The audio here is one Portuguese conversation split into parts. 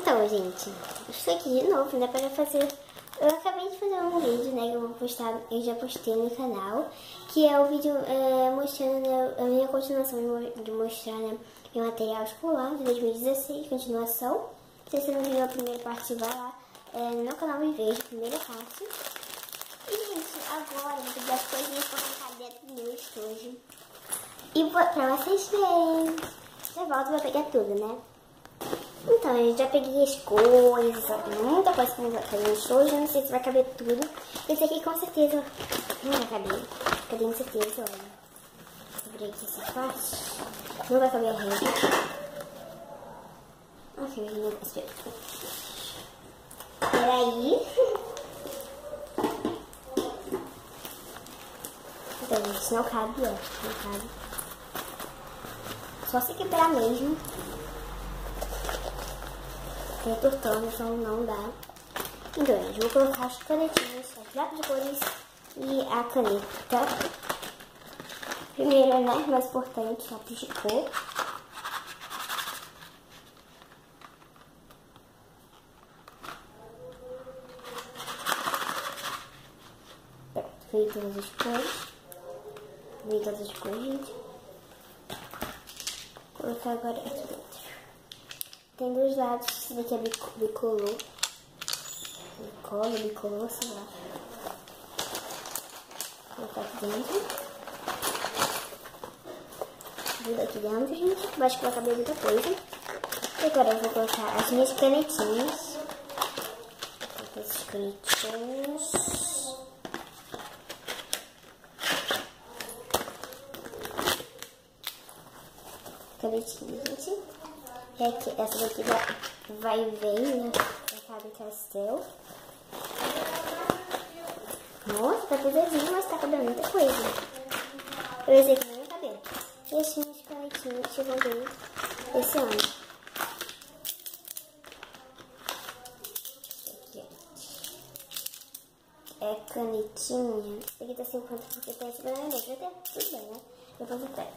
Então, gente, estou aqui de novo, né, para fazer... Eu acabei de fazer um vídeo, né, que eu vou postar, eu já postei no canal, que é o vídeo mostrando, né, a minha continuação de mostrar, né, meu material escolar de 2016, continuação. Se você não viu a primeira parte, vai lá no canal e veja a primeira parte. E, gente, agora eu vou pegar as coisinhas para colocar dentro do meu estojo. E pra vocês verem, já volto pra pegar tudo, né? Então, eu já peguei as coisas, muita coisa que não vai caber no estojo, eu não sei se vai caber tudo. Esse aqui com certeza não vai caber, com certeza, olha. Abri aqui essa parte, não vai caber a rede. Nossa, meu negócio. Peraí. Então, gente, não cabe, ó, não cabe. Só se quebrar mesmo. Retortando, então não dá. Então, gente, vou colocar as canetinhas, as lápis de cores e a caneta. Primeiro, né, mais importante, lápis de cor. Pronto, veio todas as cores. Veio todas as cores, gente. Vou colocar agora aqui dentro. Tem dois lados, esse daqui é bicolor. Bicolor, sei lá. Vou colocar aqui dentro. Tudo aqui dentro, gente. Acho que vai caber muita coisa. E agora eu vou colocar as minhas canetinhas. Vou colocar esses canetinhos. Canetinha, gente. E aqui, essa daqui vai e vem, né? Mercado Castell. Nossa, tá pesadinho, mas tá cabendo muita coisa. Eu pensei que não ia caber. E as minhas canetinhas que vão vir esse ano. Aqui, é canetinha. Esse aqui tá 50 porque tá esse banana vai ter tudo bem, né? Depois eu pego.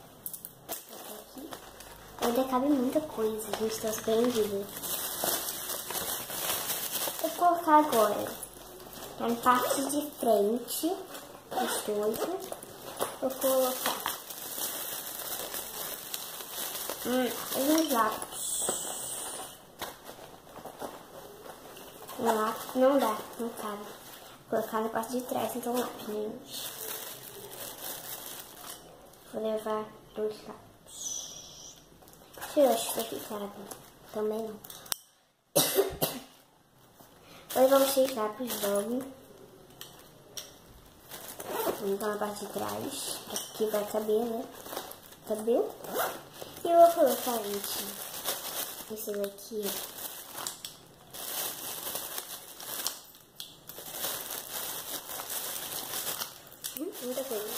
Aqui. Ainda cabe muita coisa, a gente tá surpreendido. Vou colocar agora na parte de frente do estojo. Vou colocar uns lápis. Lápis não dá, não cabe. Vou colocar na parte de trás, então lápis, né, gente? Vou levar dois lápis. Eu acho que aqui cabe. Também não. Agora vamos chegar para os logo. Então na parte de trás. Aqui vai caber, né? Cabeu? E eu vou colocar, gente, esse daqui. Muita coisa.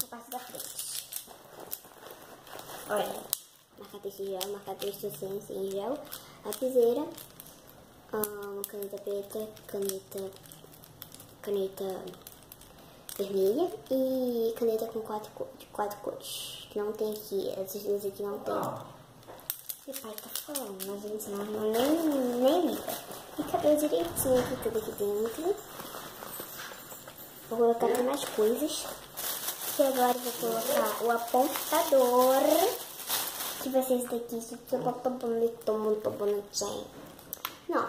Na parte da frente. Olha. Marca-texto em gel, marca-texto sem gel, lapiseira, caneta preta, caneta vermelha e caneta com quatro cores. Não tem aqui, essas duas aqui não tem. Meu pai tá falando, mas a gente nem liga. E cabelo direitinho aqui, tudo aqui dentro. Vou colocar aqui mais coisas. E agora eu vou colocar o apontador. Que vai ser esse daqui, super bonito, muito bonitinho. Não.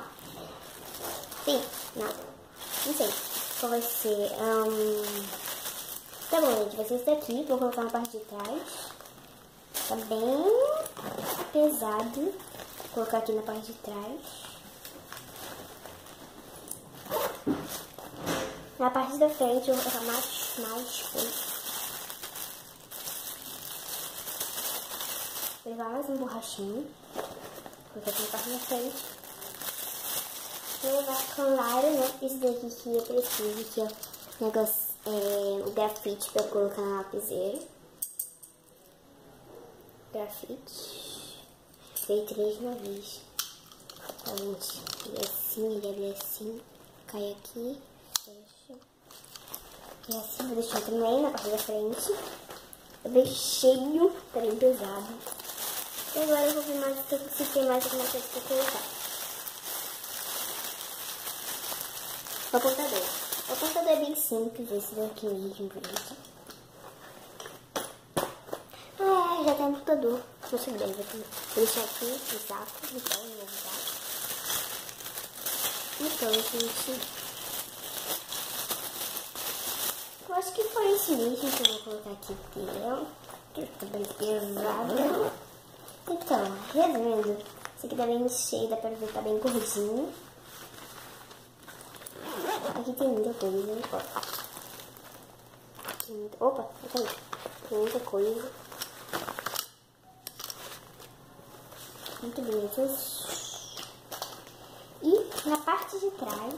Sim, não sei qual vai ser. Tá bom, gente, vai ser esse daqui. Vou colocar na parte de trás. Tá bem pesado. Vou colocar aqui na parte de trás. Na parte da frente eu vou colocar mais coisa. Vou levar mais um borrachinho. Vou colocar na parte da frente. Vou levar, claro, né? Esse daqui que eu preciso, que é o negócio, o grafite pra eu colocar na lapiseira. Grafite. Feito 3 de uma vez. Tá, gente? Ele abre assim. Cai aqui. Fecha. E assim, vou deixar também na parte da frente. É bem cheio, tá bem pesado. E agora eu vou ver mais se tem mais alguma coisa pra colocar. O apontador. O apontador é bem simples, esse daqui mesmo, bonito. Ah, já tem apontador. Não sei bem, vou deixar aqui no saco, então eu vou usar. Então, gente, eu acho que foi esse mesmo que eu vou colocar aqui dentro, que tá bem pesado. Então, resumindo, esse aqui tá bem cheio, dá pra ver que tá bem gordinho. Aqui tem muita coisa, ó. Opa, tem muita coisa. Muito bonitas. E na parte de trás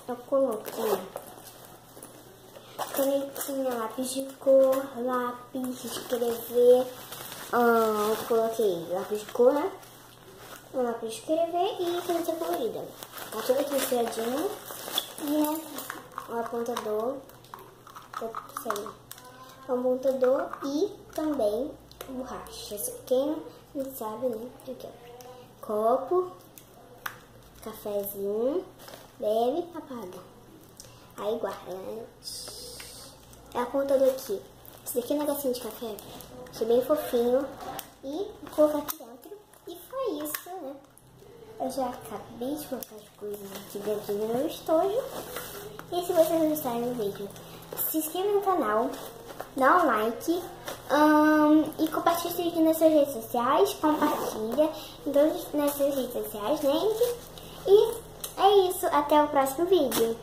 eu coloquei canetinha, lápis de cor, lápis de escrever. Eu coloquei lápis de cor, né? Um lápis de escrever e caneta colorida. Tá tudo aqui enfiadinho. E né, o apontador. O apontador e também borracha. Quem não sabe, né? Aqui, ó. Copo, cafezinho, bebe, apaga. Aí guarda, né? É o apontador aqui. Esse daqui é um negocinho de café. Achei bem fofinho. E vou colocar aqui dentro. E foi isso, né? Eu já acabei de colocar as coisas aqui dentro do meu estojo. E se vocês gostarem do vídeo, se inscreva no canal, dá um like. E compartilha esse vídeo nas suas redes sociais. Compartilha em todas nas suas redes sociais, né? E é isso. Até o próximo vídeo.